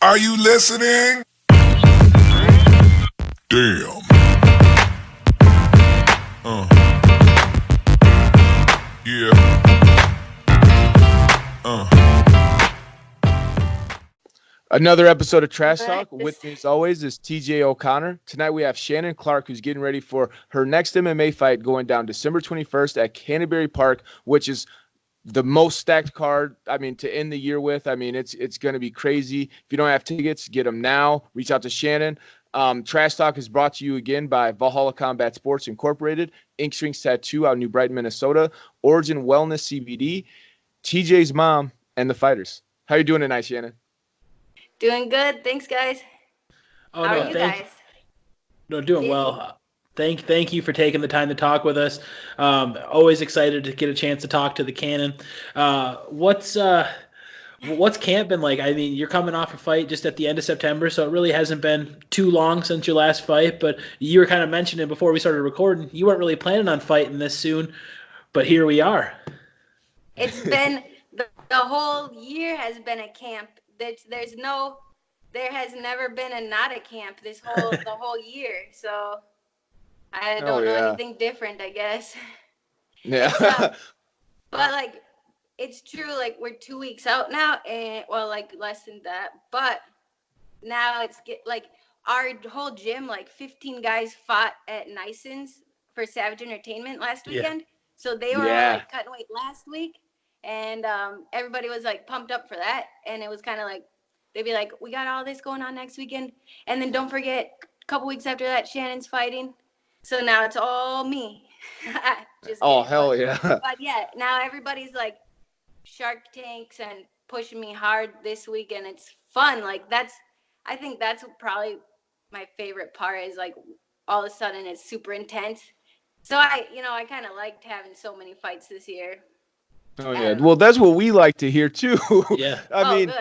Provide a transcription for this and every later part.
Are you listening? Damn. Yeah. Another episode of Trash Nice. Talk. With me, as always, is TJ O'Connor. Tonight we have Shannon Clark, who's getting ready for her next MMA fight going down December 21st at Canterbury Park, which is the most stacked card, to end the year with. It's going to be crazy. If you don't have tickets, get them now. Reach out to Shannon. Trash Talk is brought to you again by Valhalla Combat Sports Incorporated, Ink Strings Tattoo out in New Brighton, Minnesota, Origin Wellness CBD, TJ's mom, and the fighters. How you doing tonight, Shannon? Doing good. Thanks, guys. Oh, How no, are you guys? doing well. Thank you for taking the time to talk with us. Always excited to get a chance to talk to the Cannon. What's camp been like? I mean, you're coming off a fight just at the end of September, so it really hasn't been too long since your last fight. But you were kind of mentioning before we started recording, you weren't really planning on fighting this soon, but here we are. It's been the whole year has been a camp. There has never been a not a camp the whole year. So I don't know anything different, I guess. Yeah. But it's true. Like, we're 2 weeks out now, and less than that. But now our whole gym, 15 guys fought at Nison's for Savage Entertainment last weekend. So they were all cutting weight last week, and everybody was pumped up for that. And it was kind of they'd be like, we got all this going on next weekend, and then don't forget, a couple weeks after that, Shannon's fighting. So now it's all me. Hell yeah. But yeah, now everybody's Shark Tanks and pushing me hard this week, and it's fun. I think that's probably my favorite part is all of a sudden it's super intense. So I kind of liked having so many fights this year. Oh yeah. Well, that's what we like to hear too. Yeah. Good.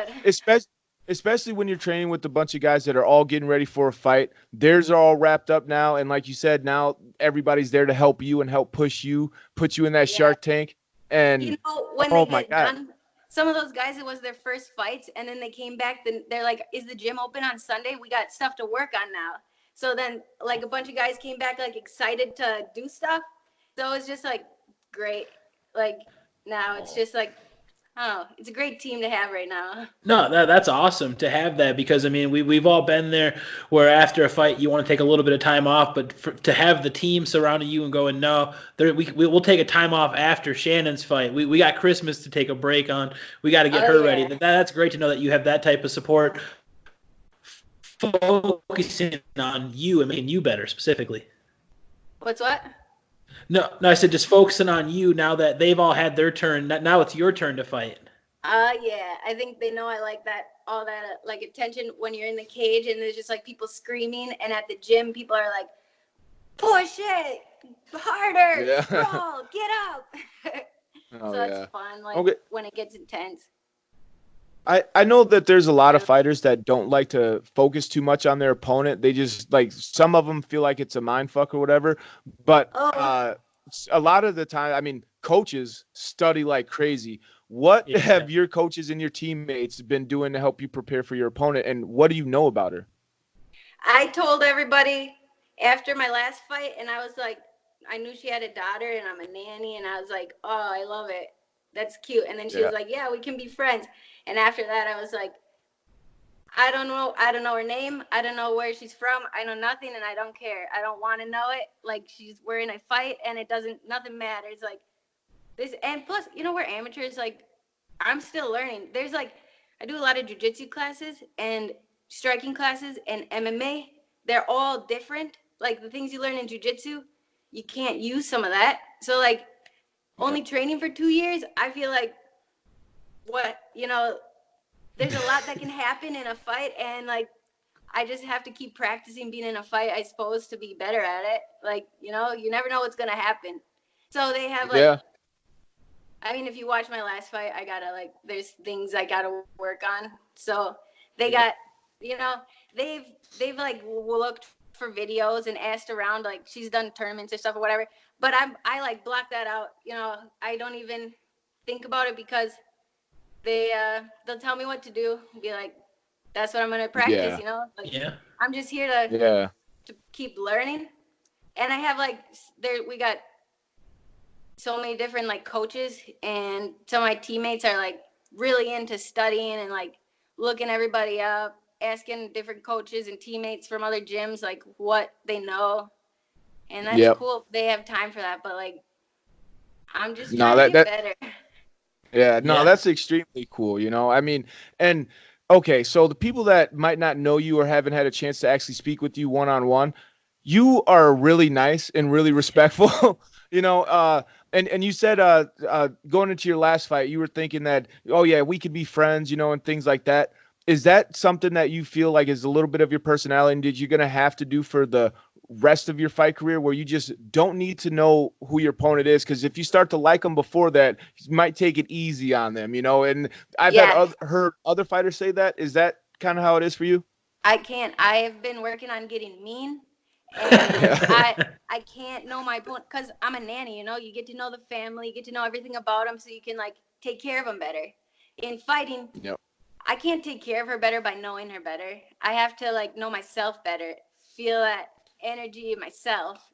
Especially when you're training with a bunch of guys that are all getting ready for a fight. Theirs are all wrapped up now, and like you said, now everybody's there to help you and help push you, put you in that Shark Tank. And when they get done, some of those guys, it was their first fights, and then they came back. Then they're like, "Is the gym open on Sunday? We got stuff to work on now." So then, a bunch of guys came back excited to do stuff. So it's just great. Now it's just it's a great team to have right now. No, that's awesome to have that, because we've all been there where after a fight you want to take a little bit of time off, but to have the team surrounding you and going, no, we'll take a time off after Shannon's fight. We got Christmas to take a break on. We got to get her ready. That's great to know that you have that type of support focusing on you and making you better specifically. What's what? No, I said just focusing on you now that they've all had their turn. Now it's your turn to fight. Yeah. I think they know I like that, all that, attention when you're in the cage and there's just, people screaming. And at the gym, people are like, push it harder, crawl, get up. It's fun, when it gets intense. I know that there's a lot of fighters that don't like to focus too much on their opponent. They just some of them feel like it's a mind fuck or whatever. But a lot of the time, coaches study like crazy. What have your coaches and your teammates been doing to help you prepare for your opponent? And what do you know about her? I told everybody after my last fight, and I was like, I knew she had a daughter and I'm a nanny. And I was like, oh, I love it. That's cute. And then she was like, yeah, we can be friends. And after that, I was like, I don't know her name. I don't know where she's from. I know nothing, and I don't care. I don't want to know it. We're in a fight, and nothing matters. This, and plus, we're amateurs. I'm still learning. There's I do a lot of jiu-jitsu classes and striking classes and MMA. They're all different. The things you learn in jiu-jitsu, you can't use some of that. So only training for 2 years, I feel there's a lot that can happen in a fight, and I just have to keep practicing being in a fight, I suppose, to be better at it. You never know what's gonna happen. So they have if you watch my last fight, I gotta there's things I gotta work on. So they got they've looked for videos and asked around, she's done tournaments or stuff or whatever. But I block that out. I don't even think about it, because they'll tell me what to do. Be like, that's what I'm gonna practice. Yeah. Like Yeah. I'm just here to Yeah. keep learning. And I have like we got so many different like coaches, and some of my teammates are like really into studying and like looking everybody up, asking different coaches and teammates from other gyms like what they know. And that's Yep. cool if they have time for that, but like I'm just No, trying to that get that better. yeah, no, Yeah. that's extremely cool, I mean, and okay, so the people that might not know you or haven't had a chance to actually speak with you one on one, you are really nice and really respectful, and you said going into your last fight, you were thinking that, oh yeah, we could be friends, and things like that. Is that something that you feel like is a little bit of your personality and did you gonna have to do for the rest of your fight career where you just don't need to know who your opponent is? Because if you start to like them before that, you might take it easy on them, and I've Yeah, heard other fighters say that. Is that kind of how it is for you? I can't. I have been working on getting mean, and like Yeah. I can't know my opponent because I'm a nanny. You get to know the family, you get to know everything about them, so you can like take care of them better. In fighting, Yep. I can't take care of her better by knowing her better. I have to like know myself better, feel that energy myself.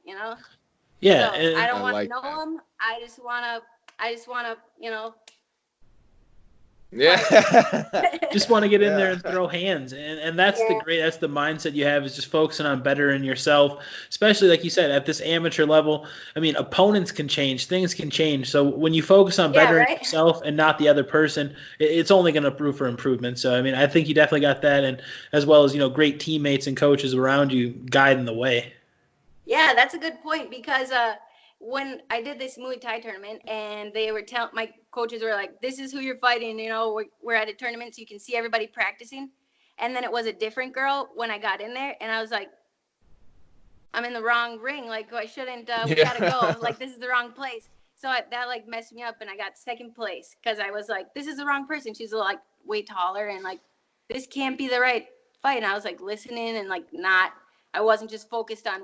Yeah. So I And don't I want to like know that. them. I just wanna Yeah. fight. just want to get in there Yeah. and throw hands, and that's Yeah, that's the mindset you have, is just focusing on bettering yourself, especially like you said at this amateur level. I mean, opponents can change, things can change, so when you focus on yeah, bettering right. yourself and not the other person, it's only going to prove for improvement. So I mean, I think you definitely got that, and as well as great teammates and coaches around you guiding the way. Yeah, that's a good point because when I did this Muay Thai tournament and they were telling my coaches were like, "This is who you're fighting." We're at a tournament, so you can see everybody practicing. And then it was a different girl when I got in there, and I was like, "I'm in the wrong ring. Like I shouldn't. We gotta go. Yeah. Like this is the wrong place." So that like messed me up, and I got second place because I was like, "This is the wrong person." She's like way taller, and like this can't be the right fight. And I was like listening and like not. I wasn't just focused on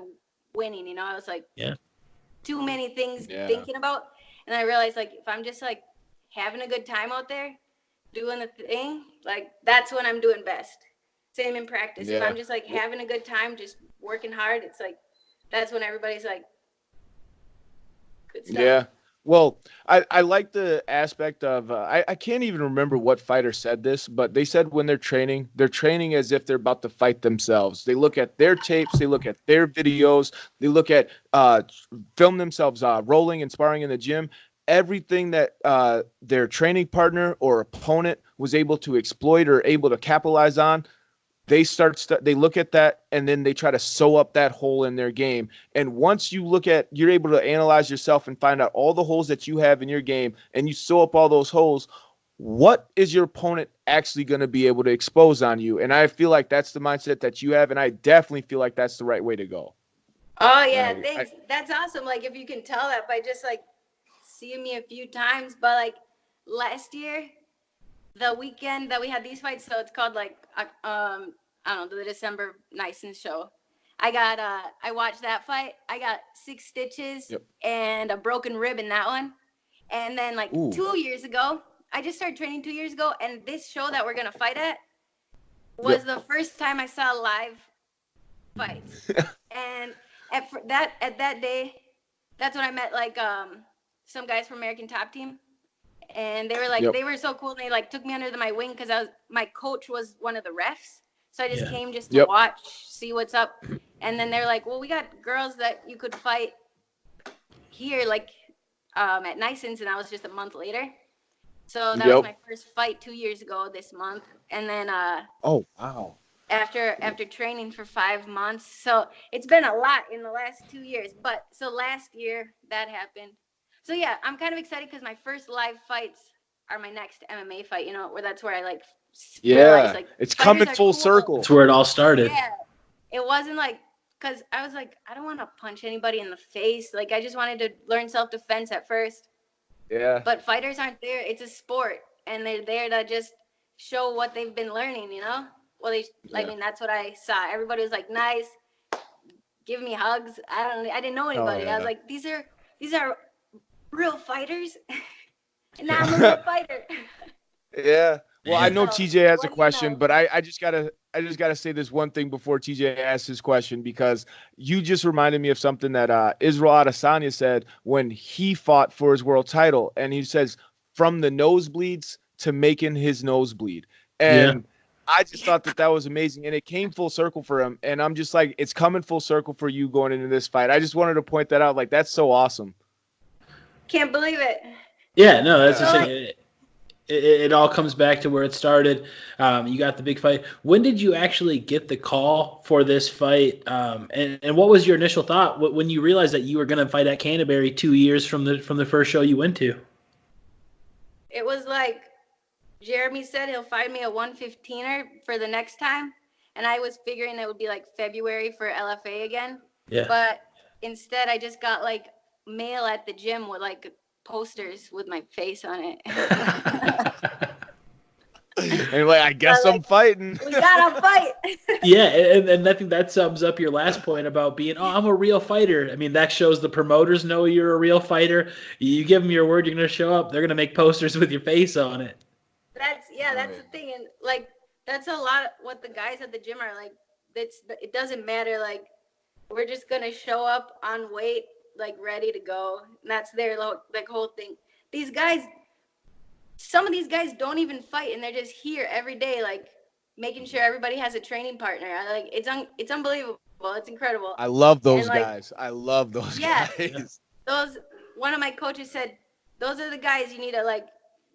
winning. I was like Yeah. too many things Yeah. thinking about, and I realized like if I'm just like having a good time out there doing the thing, like that's when I'm doing best. Same in practice. If Yeah. I'm just like having a good time, just working hard, it's like that's when everybody's like good stuff. Yeah. Well, I like the aspect of I can't even remember what fighter said this, but they said when they're training as if they're about to fight themselves. They look at their tapes, they look at their videos, they look at film themselves rolling and sparring in the gym. Everything that their training partner or opponent was able to exploit or able to capitalize on, they look at that and then they try to sew up that hole in their game. And once you're able to analyze yourself and find out all the holes that you have in your game and you sew up all those holes, what is your opponent actually going to be able to expose on you? And I feel like that's the mindset that you have, and I definitely feel like that's the right way to go. Oh And yeah, thanks. That's awesome. Like if you can tell that by just like seeing me a few times, but like last year the weekend that we had these fights, so it's called like I don't know, the December Niceness show. I watched that fight. I got 6 stitches Yep. and a broken rib in that one. And then like Ooh. 2 years ago, I just started training 2 years ago, and this show that we're gonna fight at was Yep. the first time I saw live fights. And at that day, that's when I met like some guys from American Top Team, and they were like Yep. they were so cool. And they like took me under my wing because my coach was one of the refs, so I just Yeah. came just to Yep. watch, see what's up. And then they're like, well, we got girls that you could fight here, like at Nison's, and I was just a month later. So that was Yep. my first fight 2 years ago this month. And then Oh, wow. after training for 5 months, so it's been a lot in the last 2 years. But so last year that happened. So yeah, I'm kind of excited because my first live fights are my next MMA fight. Where that's where I like realized Yeah. like It's fighters coming are full cool. That's circle. where it all started. Yeah, it wasn't like because I was like I don't want to punch anybody in the face. Like I just wanted to learn self-defense at first. Yeah. But fighters aren't there. It's a sport, and they're there to just show what they've been learning. Well, I Yeah. mean, that's what I saw. Everybody was like, nice, give me hugs. I didn't know Oh, anybody. I was yeah. like, these are real fighters, and now I'm a real fighter. Yeah. Well, I Yeah. know So, TJ has a what do you question, know? but I just gotta say this one thing before TJ asks his question, because you just reminded me of something that Israel Adesanya said when he fought for his world title, and he says from the nosebleeds to making his nosebleed, Yeah. and I just thought that was amazing, and it came full circle for him, and I'm just like, it's coming full circle for you going into this fight. I just wanted to point that out, like that's so awesome. Can't believe it. Yeah, no, that's the So Yeah. thing. like, It all comes back to where it started. You got the big fight. When did you actually get the call for this fight? And what was your initial thought when you realized that you were going to fight at Canterbury 2 years from the first show you went to? it was like Jeremy said he'll find me a 115er for the next time. And I was figuring it would be like February for LFA again. Yeah. But instead, I just got like mail at the gym with like posters with my face on it. And like, I guess I'm fighting. We gotta fight. Yeah, and I think that sums up your last point about being, oh, I'm a real fighter. I mean, that shows the promoters know you're a real fighter. You give them your word, you're going to show up. They're going to make posters with your face on it. That's the thing, and like that's a lot of what the guys at the gym are like. It doesn't matter. Like we're just gonna show up on weight, like ready to go. And that's their like whole thing. These guys, some of these guys don't even fight, and they're just here every day, like making sure everybody has a training partner. It's unbelievable. It's incredible. I love those And, like, guys. I love those Yeah. guys. One of my coaches said, those are the guys you need to like.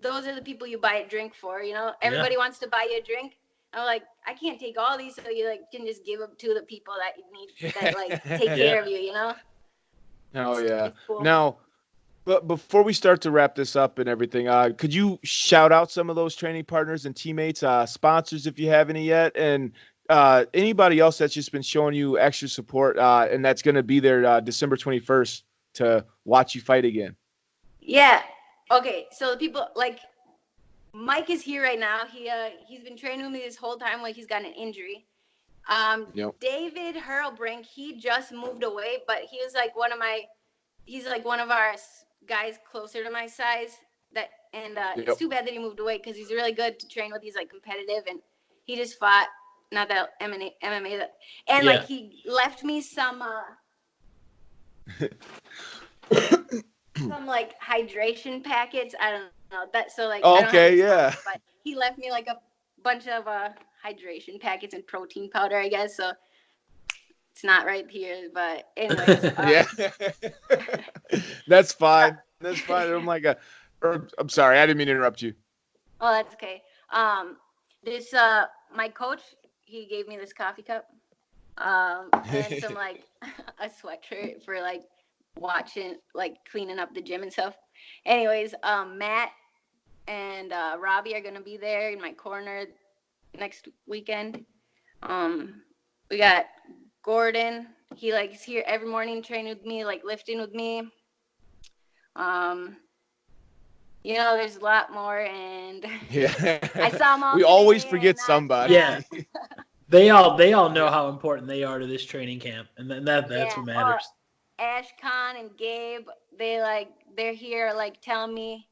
Those are the people you buy a drink for. You know, everybody wants to buy you a drink. I'm like, I can't take all these, so you like can just give them to the people that you need that like take care of you. You know. Oh yeah. It's cool. Now, but before we start to wrap this up and everything, could you shout out some of those training partners and teammates, sponsors if you have any yet, and anybody else that's just been showing you extra support, and that's going to be there December 21st to watch you fight again? Yeah. Okay. So the people like Mike is here right now. He's been training with me this whole time. Like he's got an injury. Yep. David Hurlbrink, he just moved away, but he's like one of our guys closer to my size. It's too bad that he moved away because he's really good to train with. He's like competitive, and he just fought not that MMA, and like he left me some some like hydration packets. I don't know that. So like, I don't have any sponsors, but he left me like a bunch of hydration packets and protein powder, I guess. So it's not right here, but anyways. Yeah, that's fine. That's fine. I'm sorry, I didn't mean to interrupt you. Oh, that's okay. This my coach, he gave me this coffee cup, and some like a sweatshirt for like watching, like cleaning up the gym and stuff. Anyways, Matt and Robbie are gonna be there in my corner next weekend. We got Gordon. He's here every morning training with me, like lifting with me. There's a lot more, and I saw them all. We always forget somebody. Yeah. They all know how important they are to this training camp, and that's what matters. Ashcon and Gabe, they're here like telling me,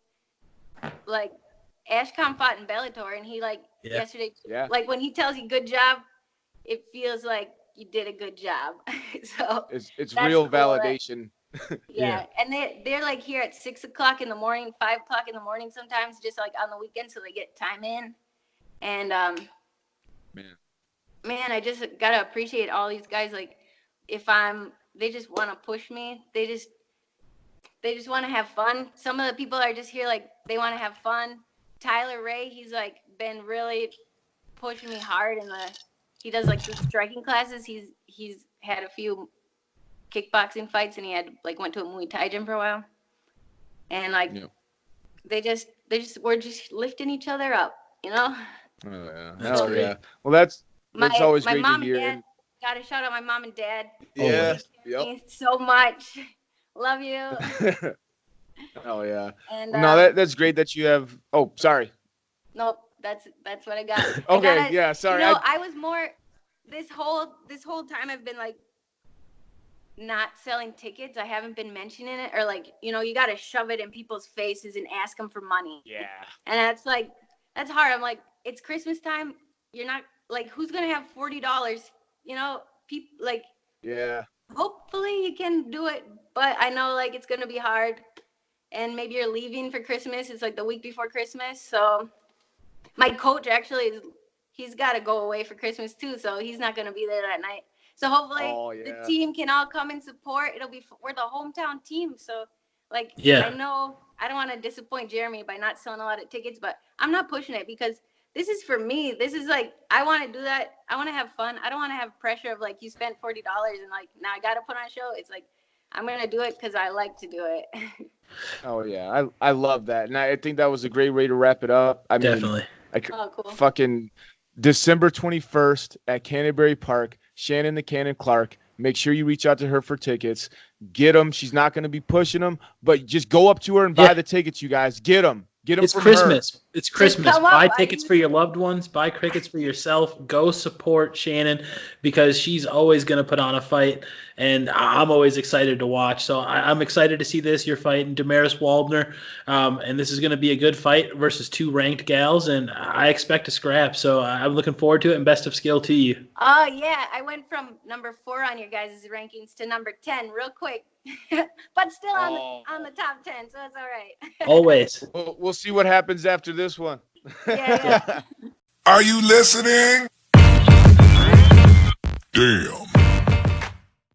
like Ashcon fought in Bellator, and he yesterday, like when he tells you good job, it feels like you did a good job. So it's real cool, validation. And they're like here at 6 o'clock in the morning, 5 o'clock in the morning sometimes, just like on the weekend, so they get time in. And man, I just gotta appreciate all these guys. Like they just want to push me. They just want to have fun. Some of the people are just here like they want to have fun. Tyler Ray, he's like been really pushing me hard he does like some striking classes. He's had a few kickboxing fights, and he went to a Muay Thai gym for a while. And we're just lifting each other up, you know? Oh yeah. That's great. Yeah. Well, that's always great to hear. Dad, gotta shout out my mom and dad. Yeah. Thank you so much. Love you. Oh yeah. And no, that's great that you have. Oh, sorry. Nope, that's what I got. Okay. Yeah. Sorry. I was more this whole time I've been like not selling tickets. I haven't been mentioning it, or like, you got to shove it in people's faces and ask them for money. Yeah. And that's hard. I'm like, it's Christmas time. You're not like, who's gonna have $40? You know, people like. Yeah. Hopefully you can do it, but I know like it's gonna be hard, and maybe you're leaving for Christmas. It's like the week before Christmas, so my coach actually he's got to go away for Christmas too, so he's not gonna be there that night. So hopefully the team can all come and support. We're the hometown team, so like I know I don't want to disappoint Jeremy by not selling a lot of tickets, but I'm not pushing it because this is for me. This is like, I want to do that. I want to have fun. I don't want to have pressure of like, you spent $40 and like, now I got to put on a show. It's like, I'm going to do it because I like to do it. Oh, yeah. I love that. And I think that was a great way to wrap it up. I mean, Definitely. Cool. Fucking December 21st at Canterbury Park, Shannon the Cannon Clark. Make sure you reach out to her for tickets. Get them. She's not going to be pushing them, but just go up to her and buy the tickets, you guys. Get them. It's Christmas. Her. It's Christmas. Buy tickets for your loved ones. Buy tickets for yourself. Go support Shannon because she's always going to put on a fight, and I'm always excited to watch. So I'm excited to see this. You're fighting Damaris Waldner, and this is going to be a good fight versus two ranked gals, and I expect a scrap. So I'm looking forward to it, and best of skill to you. Oh, yeah. I went from number 4 on your guys' rankings to number 10 real quick. But still on the top 10, so it's all right. Always. We'll see what happens after this one. Yeah. Are you listening? Damn.